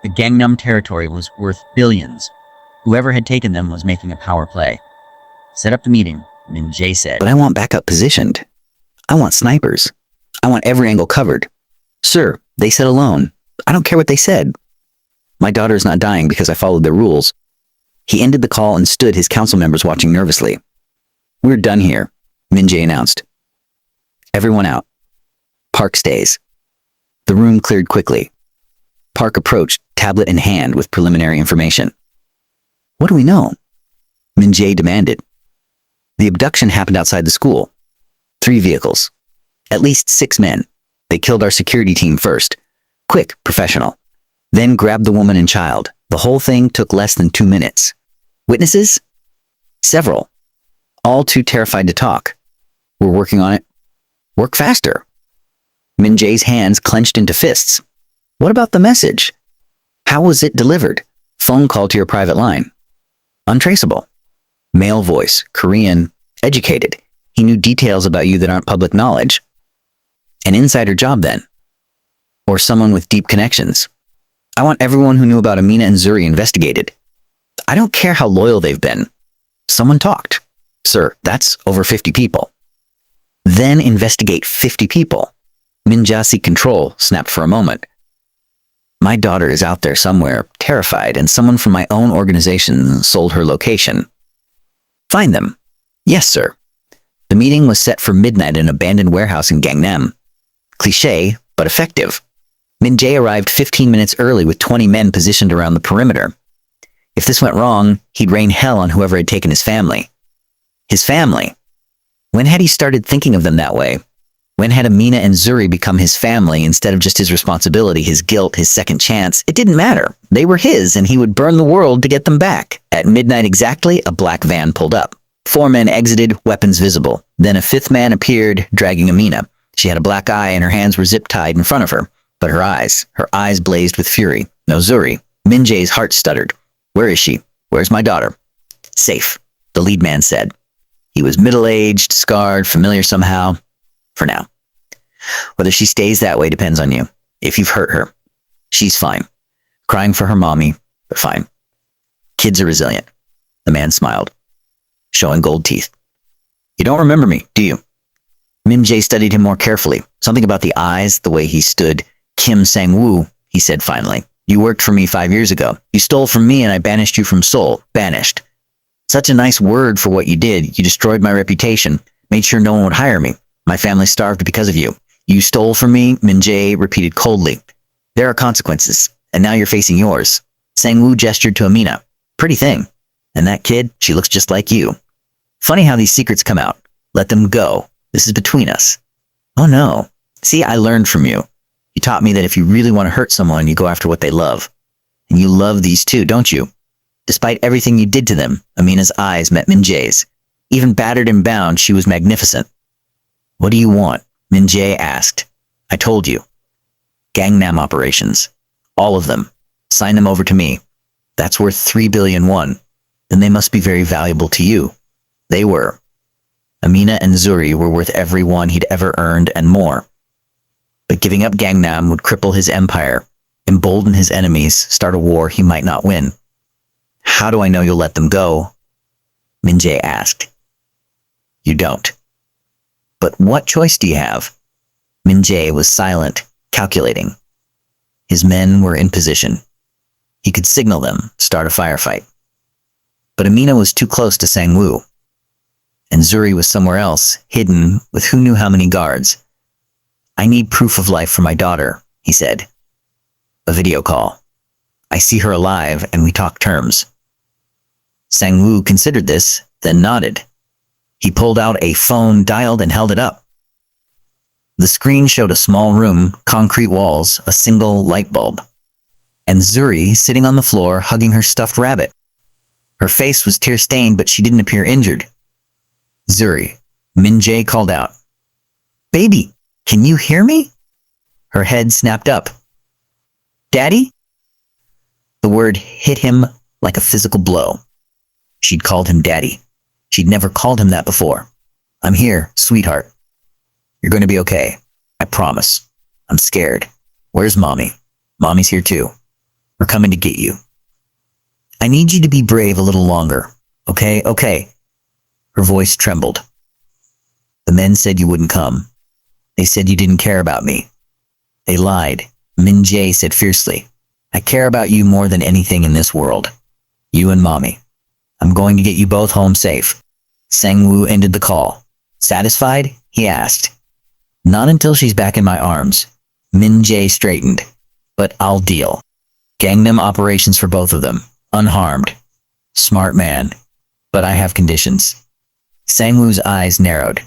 The Gangnam territory was worth billions. Whoever had taken them was making a power play. Set up the meeting, Min-jae said. But I want backup positioned. I want snipers. I want every angle covered. Sir, they said alone. I don't care what they said. My daughter is not dying because I followed their rules. He ended the call and stood, his council members watching nervously. We're done here, Min-jae announced. Everyone out. Park stays. The room cleared quickly. Park approached, tablet in hand, with preliminary information. What do we know? Min-jae demanded. The abduction happened outside the school. 3 vehicles. At least 6 men. They killed our security team first. Quick, professional. Then grabbed the woman and child. The whole thing took less than 2 minutes. Witnesses? Several. All too terrified to talk. We're working on it. Work faster. Min-jae's hands clenched into fists. What about the message? How was it delivered? Phone call to your private line. Untraceable. Male voice, Korean, educated. He knew details about you that aren't public knowledge. An insider job then. Or someone with deep connections. I want everyone who knew about Amina and Zuri investigated. I don't care how loyal they've been. Someone talked. Sir, that's over 50 people. Then investigate 50 people. Min-jae seek control, snapped for a moment. My daughter is out there somewhere, terrified, and someone from my own organization sold her location. Find them. Yes, sir. The meeting was set for midnight in an abandoned warehouse in Gangnam. Cliché, but effective. Min-jae arrived 15 minutes early with 20 men positioned around the perimeter. If this went wrong, he'd rain hell on whoever had taken his family. His family? When had he started thinking of them that way? When had Amina and Zuri become his family instead of just his responsibility, his guilt, his second chance? It didn't matter. They were his, and he would burn the world to get them back. At midnight exactly, a black van pulled up. 4 men exited, weapons visible. Then a 5th man appeared, dragging Amina. She had a black eye and her hands were zip-tied in front of her. But her eyes blazed with fury. No Zuri. Min-jae's heart stuttered. Where is she? Where's my daughter? Safe, the lead man said. He was middle-aged, scarred, familiar somehow. For now. Whether she stays that way depends on you. If you've hurt her. She's fine. Crying for her mommy, but fine. Kids are resilient. The man smiled, showing gold teeth. You don't remember me, do you? Min-jae studied him more carefully. Something about the eyes, the way he stood. Kim Sang-woo, he said finally. You worked for me 5 years ago. You stole from me and I banished you from Seoul. Banished. Such a nice word for what you did. You destroyed my reputation. Made sure no one would hire me. My family starved because of you. You stole from me, Min-jae repeated coldly. There are consequences, and now you're facing yours. Sang-woo gestured to Amina. Pretty thing. And that kid, she looks just like you. Funny how these secrets come out. Let them go. This is between us. Oh no. See, I learned from you. You taught me that if you really want to hurt someone, you go after what they love. And you love these two, don't you? Despite everything you did to them, Amina's eyes met Min-jae's. Even battered and bound, she was magnificent. What do you want? Min-jae asked. I told you. Gangnam operations. All of them. Sign them over to me. That's worth 3 billion won. Then they must be very valuable to you. They were. Amina and Zuri were worth every one he'd ever earned and more. But giving up Gangnam would cripple his empire, embolden his enemies, start a war he might not win. How do I know you'll let them go? Min-jae asked. You don't. But what choice do you have? Min-jae was silent, calculating. His men were in position. He could signal them, start a firefight. But Amina was too close to Sang-woo. And Zuri was somewhere else, hidden with who knew how many guards. I need proof of life for my daughter, he said. A video call. I see her alive and we talk terms. Sang-woo considered this, then nodded. He pulled out a phone, dialed and held it up. The screen showed a small room, concrete walls, a single light bulb. And Zuri sitting on the floor hugging her stuffed rabbit. Her face was tear-stained, but she didn't appear injured. Zuri, Min-jae called out. Baby, can you hear me? Her head snapped up. Daddy? The word hit him like a physical blow. She'd called him Daddy. She'd never called him that before. I'm here, sweetheart. You're going to be okay. I promise. I'm scared. Where's Mommy? Mommy's here too. We're coming to get you. I need you to be brave a little longer. Okay, okay. Her voice trembled. The men said you wouldn't come. They said you didn't care about me. They lied. Min-jae said fiercely. I care about you more than anything in this world. You and Mommy. I'm going to get you both home safe. Sang-woo ended the call. Satisfied? He asked. Not until she's back in my arms. Min-jae straightened. But I'll deal. Gangnam operations for both of them. Unharmed. Smart man. But I have conditions. Sang-woo's eyes narrowed.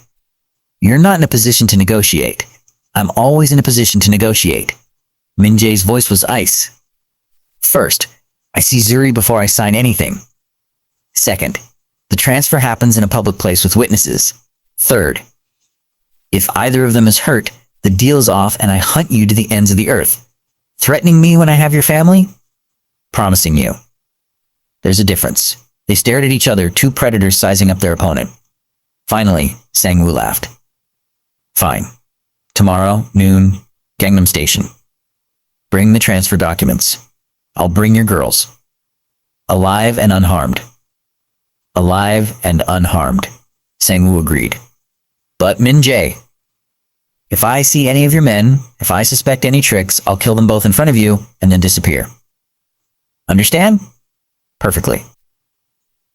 You're not in a position to negotiate. I'm always in a position to negotiate. Min-jae's voice was ice. First, I see Zuri before I sign anything. Second, the transfer happens in a public place with witnesses. Third, if either of them is hurt, the deal is off and I hunt you to the ends of the earth. Threatening me when I have your family? Promising you. There's a difference. They stared at each other, two predators sizing up their opponent. Finally, Sang-woo laughed. Fine. Tomorrow, noon, Gangnam Station. Bring the transfer documents. I'll bring your girls. Alive and unharmed. Alive and unharmed, Sang-woo agreed. But Min-jae, if I see any of your men, if I suspect any tricks, I'll kill them both in front of you and then disappear. Understand? Perfectly.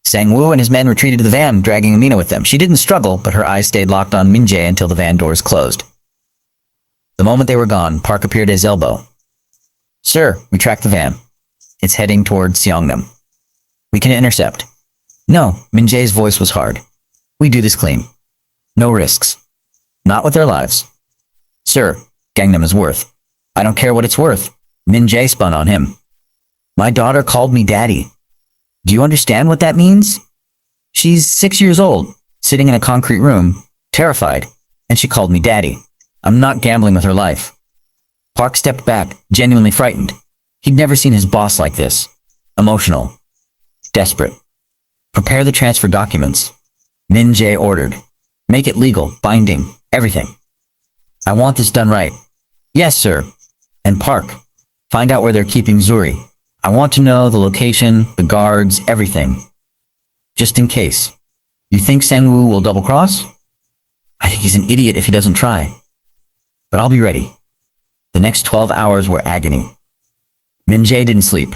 Sang-woo and his men retreated to the van, dragging Amina with them. She didn't struggle, but her eyes stayed locked on Min-jae until the van doors closed. The moment they were gone, Park appeared at his elbow. Sir, we tracked the van. It's heading towards Seongnam. We can intercept. No, Min-jae's voice was hard. We do this clean. No risks. Not with their lives. Sir, Gangnam is worth. I don't care what it's worth. Min-jae spun on him. My daughter called me daddy. Do you understand what that means? She's 6 years old, sitting in a concrete room, terrified, and she called me daddy. I'm not gambling with her life. Park stepped back, genuinely frightened. He'd never seen his boss like this. Emotional. Desperate. Prepare the transfer documents. Min-jae ordered. Make it legal, binding, everything. I want this done right. Yes, sir. And Park, find out where they're keeping Zuri. I want to know the location, the guards, everything. Just in case. You think Sang-woo will double-cross? I think he's an idiot if he doesn't try. But I'll be ready. The next 12 hours were agony. Min-jae didn't sleep.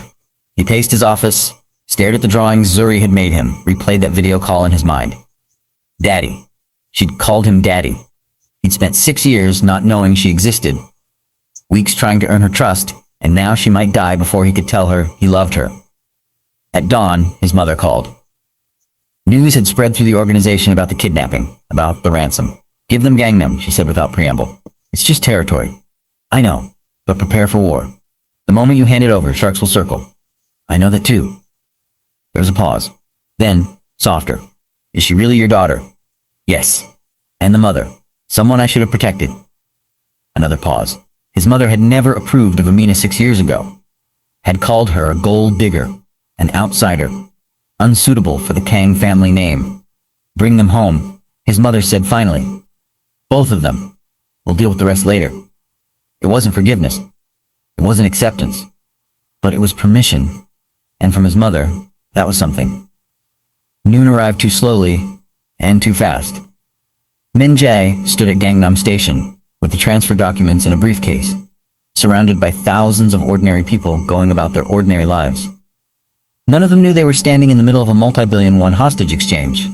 He paced his office, stared at the drawings Zuri had made him, replayed that video call in his mind. Daddy. She'd called him Daddy. He'd spent 6 years not knowing she existed. Weeks trying to earn her trust, and now she might die before he could tell her he loved her. At dawn, his mother called. News had spread through the organization about the kidnapping, about the ransom. Give them Gangnam, she said without preamble. It's just territory. I know, but prepare for war. The moment you hand it over, sharks will circle. I know that too. There was a pause. Then, softer. Is she really your daughter? Yes. And the mother. Someone I should have protected. Another pause. His mother had never approved of Amina 6 years ago. Had called her a gold digger, an outsider, unsuitable for the Kang family name. Bring them home, his mother said finally. Both of them. We'll deal with the rest later. It wasn't forgiveness. It wasn't acceptance. But it was permission. And from his mother, that was something. Noon arrived too slowly, and too fast. Min-jae stood at Gangnam Station, with the transfer documents in a briefcase, surrounded by thousands of ordinary people going about their ordinary lives. None of them knew they were standing in the middle of a multi-billion-won hostage exchange.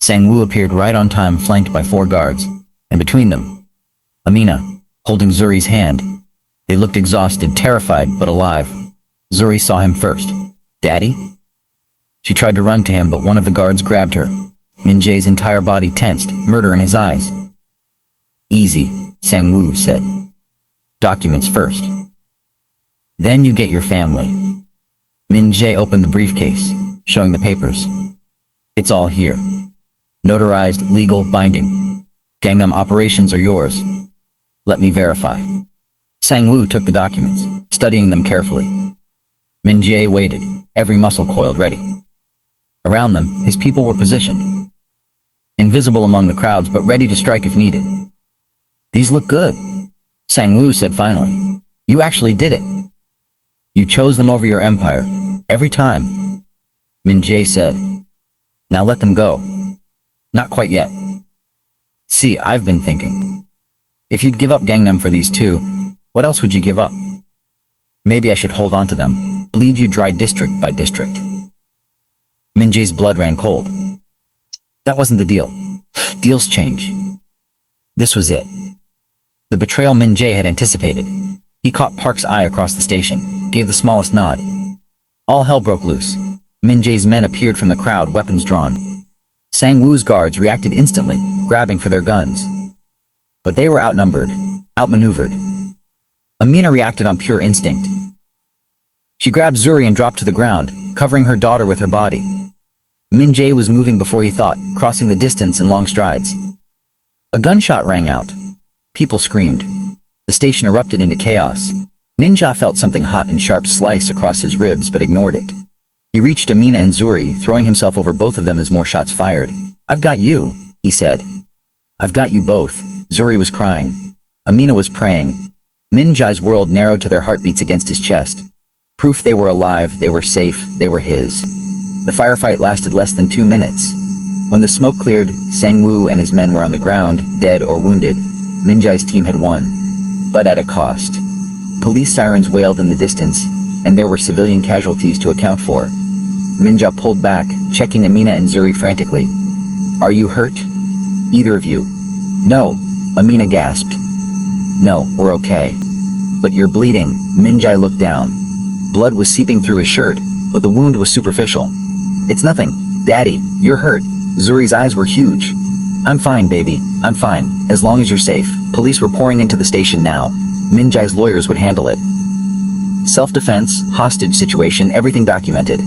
Sang-woo appeared right on time, flanked by 4 guards, and between them, Amina, holding Zuri's hand. They looked exhausted, terrified, but alive. Zuri saw him first. Daddy? She tried to run to him, but one of the guards grabbed her. Min-jae's entire body tensed, murder in his eyes. Easy, Sang-woo said. Documents first. Then you get your family. Min-jae opened the briefcase, showing the papers. It's all here. Notarized, legal, binding. Gangnam operations are yours. Let me verify. Sang-woo took the documents, studying them carefully. Min-jae waited, every muscle coiled ready. Around them, his people were positioned. Invisible among the crowds, but ready to strike if needed. These look good, Sang-woo said finally. You actually did it. You chose them over your empire, every time. Min-jae said. Now let them go. Not quite yet. See, I've been thinking. If you'd give up Gangnam for these 2, what else would you give up? Maybe I should hold on to them, bleed you dry district by district. Min-jae's blood ran cold. That wasn't the deal. Deals change. This was it. The betrayal Min-jae had anticipated. He caught Park's eye across the station, gave the smallest nod. All hell broke loose. Min-jae's men appeared from the crowd, weapons drawn. Sang-woo's guards reacted instantly, grabbing for their guns. But they were outnumbered, outmaneuvered. Amina reacted on pure instinct. She grabbed Zuri and dropped to the ground, covering her daughter with her body. Min-jae was moving before he thought, crossing the distance in long strides. A gunshot rang out. People screamed. The station erupted into chaos. Ninja felt something hot and sharp slice across his ribs but ignored it. He reached Amina and Zuri, throwing himself over both of them as more shots fired. I've got you, he said. I've got you both. Zuri was crying. Amina was praying. Min-jae's world narrowed to their heartbeats against his chest. Proof they were alive, they were safe, they were his. The firefight lasted less than 2 minutes. When the smoke cleared, Sang-woo and his men were on the ground, dead or wounded. Min-jae's team had won, but at a cost. Police sirens wailed in the distance, and there were civilian casualties to account for. Min-jae pulled back, checking Amina and Zuri frantically. Are you hurt? Either of you? No, Amina gasped. No, we're okay. But you're bleeding. Min-jae looked down. Blood was seeping through his shirt, but the wound was superficial. It's nothing. Daddy, you're hurt. Zuri's eyes were huge. I'm fine, baby. I'm fine, as long as you're safe. Police were pouring into the station now. Min-jae's lawyers would handle it. Self-defense, hostage situation, everything documented.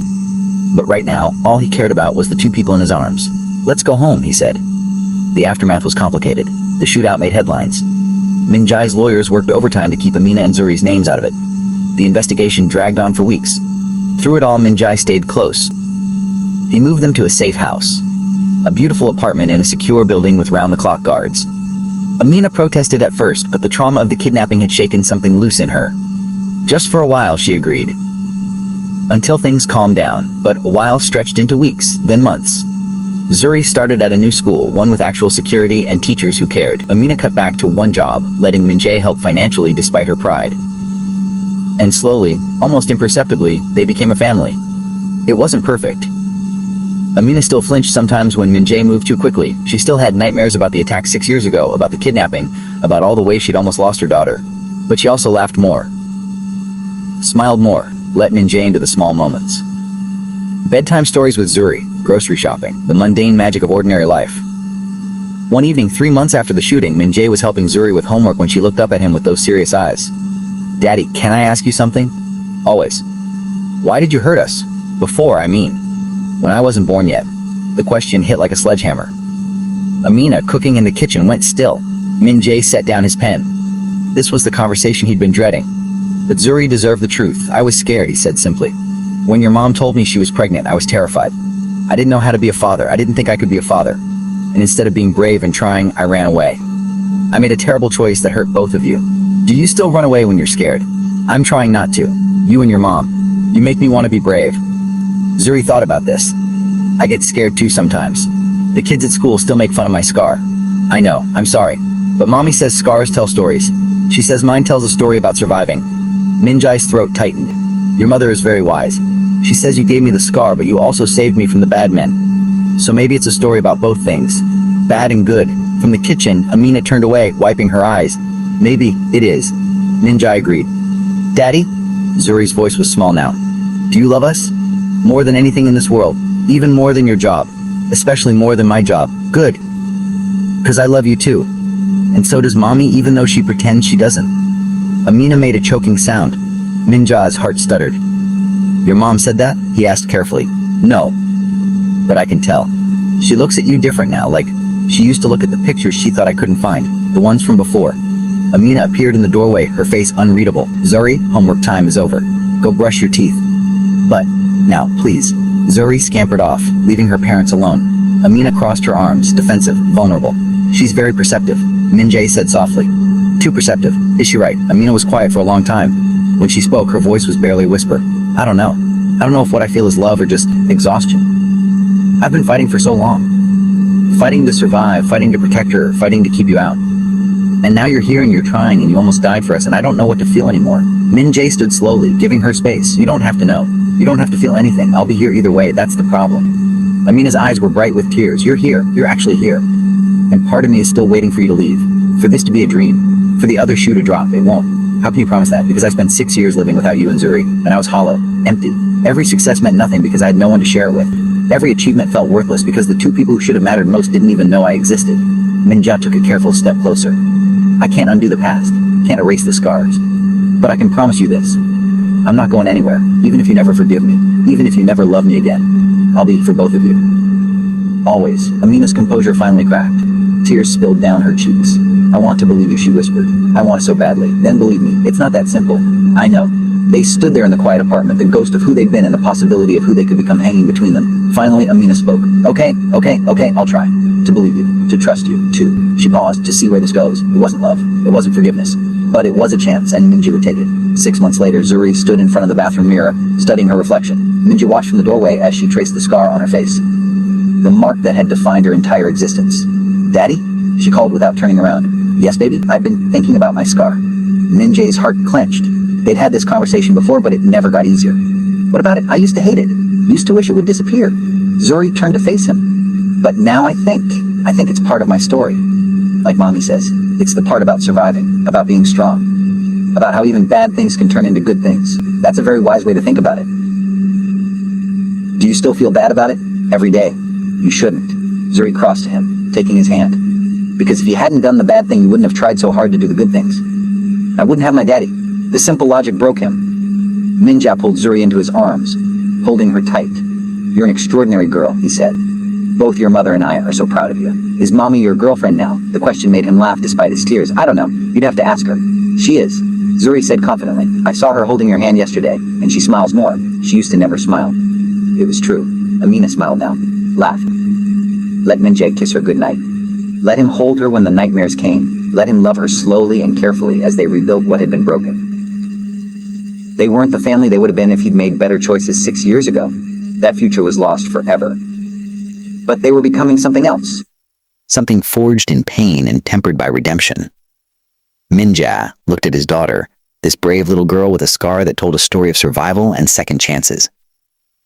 But right now, all he cared about was the 2 people in his arms. Let's go home, he said. The aftermath was complicated. The shootout made headlines. Min-jae's lawyers worked overtime to keep Amina and Zuri's names out of it. The investigation dragged on for weeks. Through it all, Min-jae stayed close. He moved them to a safe house. A beautiful apartment in a secure building with round-the-clock guards. Amina protested at first, but the trauma of the kidnapping had shaken something loose in her. Just for a while, she agreed. Until things calmed down, but a while stretched into weeks, then months. Zuri started at a new school, one with actual security and teachers who cared. Amina cut back to one job, letting Min-jae help financially despite her pride. And slowly, almost imperceptibly, they became a family. It wasn't perfect. Amina still flinched sometimes when Min-jae moved too quickly. She still had nightmares about the attack 6 years ago, about the kidnapping, about all the ways she'd almost lost her daughter. But she also laughed more. Smiled more, let Min-jae into the small moments. Bedtime stories with Zuri, grocery shopping, the mundane magic of ordinary life. One evening, 3 months after the shooting, Min-jae was helping Zuri with homework when she looked up at him with those serious eyes. "Daddy, can I ask you something?" "Always." "Why did you hurt us? Before, I mean. When I wasn't born yet." The question hit like a sledgehammer. Amina, cooking in the kitchen, went still. Min-jae set down his pen. This was the conversation he'd been dreading. "But Zuri deserved the truth. I was scared," he said simply. "When your mom told me she was pregnant, I was terrified. I didn't know how to be a father. I didn't think I could be a father. And instead of being brave and trying, I ran away. I made a terrible choice that hurt both of you. Do you still run away when you're scared? I'm trying not to. You and your mom. You make me want to be brave." Zuri thought about this. "I get scared too sometimes. The kids at school still make fun of my scar. I know, I'm sorry. But mommy says scars tell stories. She says mine tells a story about surviving." Min-jae's throat tightened. "Your mother is very wise. She says you gave me the scar, but you also saved me from the bad men. So maybe it's a story about both things. Bad and good." From the kitchen, Amina turned away, wiping her eyes. "Maybe it is." Min-jae agreed. "Daddy?" Zuri's voice was small now. "Do you love us? More than anything in this world. Even more than your job. Especially more than my job. Good. 'Cause I love you too. And so does mommy, even though she pretends she doesn't." Amina made a choking sound. Min-jae's heart stuttered. "Your mom said that?" he asked carefully. "No. But I can tell. She looks at you different now, like she used to look at the pictures she thought I couldn't find. The ones from before." Amina appeared in the doorway, her face unreadable. "Zuri, homework time is over. Go brush your teeth." "But, now, please." Zuri scampered off, leaving her parents alone. Amina crossed her arms, defensive, vulnerable. "She's very perceptive," Min-jae said softly. "Too perceptive. Is she right?" Amina was quiet for a long time. When she spoke, her voice was barely a whisper. "I don't know. I don't know if what I feel is love or just exhaustion. I've been fighting for so long. Fighting to survive, fighting to protect her, fighting to keep you out. And now you're here and you're trying and you almost died for us and I don't know what to feel anymore." Min-jae stood slowly, giving her space. "You don't have to know. You don't have to feel anything. I'll be here either way. That's the problem." Amina's eyes were bright with tears. "You're here. You're actually here. And part of me is still waiting for you to leave. For this to be a dream. For the other shoe to drop. It won't. How can you promise that? Because I spent 6 years living without you and Zuri, and I was hollow, empty. Every success meant nothing because I had no one to share it with. Every achievement felt worthless because the two people who should have mattered most didn't even know I existed." Min-jae took a careful step closer. "I can't undo the past. Can't erase the scars. But I can promise you this. I'm not going anywhere, even if you never forgive me. Even if you never love me again. I'll be for both of you. Always." Amina's composure finally cracked. Tears spilled down her cheeks. "I want to believe you," she whispered. "I want so badly. Then believe me, it's not that simple. I know." They stood there in the quiet apartment, the ghost of who they'd been and the possibility of who they could become hanging between them. Finally, Amina spoke. Okay, I'll try. To believe you. To trust you, too." She paused to see where this goes. It wasn't love. It wasn't forgiveness. But it was a chance, and Min-jae would take it. 6 months later, Zuri stood in front of the bathroom mirror, studying her reflection. Min-jae watched from the doorway as she traced the scar on her face. The mark that had defined her entire existence. "Daddy?" she called without turning around. "Yes, baby, I've been thinking about my scar." Min-jae's heart clenched. They'd had this conversation before, but it never got easier. "What about it? I used to hate it. Used to wish it would disappear." Zuri turned to face him. "But now I think it's part of my story. Like mommy says, it's the part about surviving, about being strong, about how even bad things can turn into good things. That's a very wise way to think about it. Do you still feel bad about it? Every day? You shouldn't." Zuri crossed to him, taking his hand. "Because if you hadn't done the bad thing, you wouldn't have tried so hard to do the good things. I wouldn't have my daddy." The simple logic broke him. Min-jae pulled Zuri into his arms, holding her tight. "You're an extraordinary girl," he said. "Both your mother and I are so proud of you." "Is mommy your girlfriend now?" The question made him laugh despite his tears. "I don't know. You'd have to ask her." "She is," Zuri said confidently. "I saw her holding your hand yesterday, and she smiles more. She used to never smile." It was true. Amina smiled now, laughed. Let Min-jae kiss her goodnight. Let him hold her when the nightmares came. Let him love her slowly and carefully as they rebuilt what had been broken. They weren't the family they would have been if he'd made better choices 6 years ago. That future was lost forever. But they were becoming something else. Something forged in pain and tempered by redemption. Min-jae looked at his daughter, this brave little girl with a scar that told a story of survival and second chances.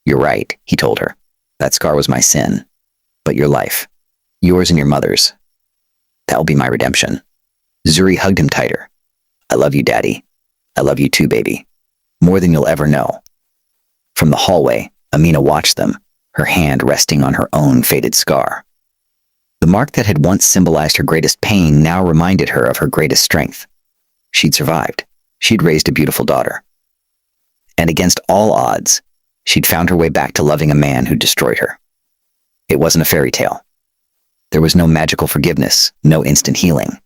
"You're right," he told her. "That scar was my sin. But your life. Yours and your mother's. That'll be my redemption." Zuri hugged him tighter. "I love you, Daddy. I love you too, baby. More than you'll ever know." From the hallway, Amina watched them, her hand resting on her own faded scar. The mark that had once symbolized her greatest pain now reminded her of her greatest strength. She'd survived. She'd raised a beautiful daughter. And against all odds, she'd found her way back to loving a man who destroyed her. It wasn't a fairy tale. There was no magical forgiveness, no instant healing.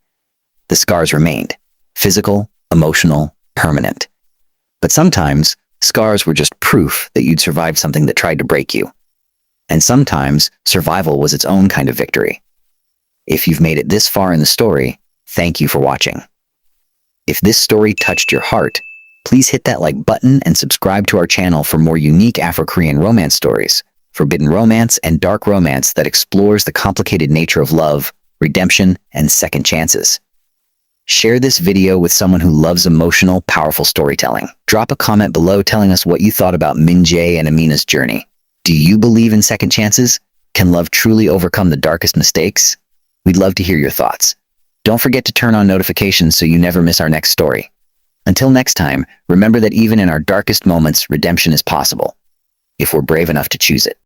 The scars remained, physical, emotional, permanent. But sometimes, scars were just proof that you'd survived something that tried to break you. And sometimes, survival was its own kind of victory. If you've made it this far in the story, thank you for watching. If this story touched your heart, please hit that like button and subscribe to our channel for more unique Afro-Korean romance stories, forbidden romance, and dark romance that explores the complicated nature of love, redemption, and second chances. Share this video with someone who loves emotional, powerful storytelling. Drop a comment below telling us what you thought about Min-jae and Amina's journey. Do you believe in second chances? Can love truly overcome the darkest mistakes? We'd love to hear your thoughts. Don't forget to turn on notifications so you never miss our next story. Until next time, remember that even in our darkest moments, redemption is possible, if we're brave enough to choose it.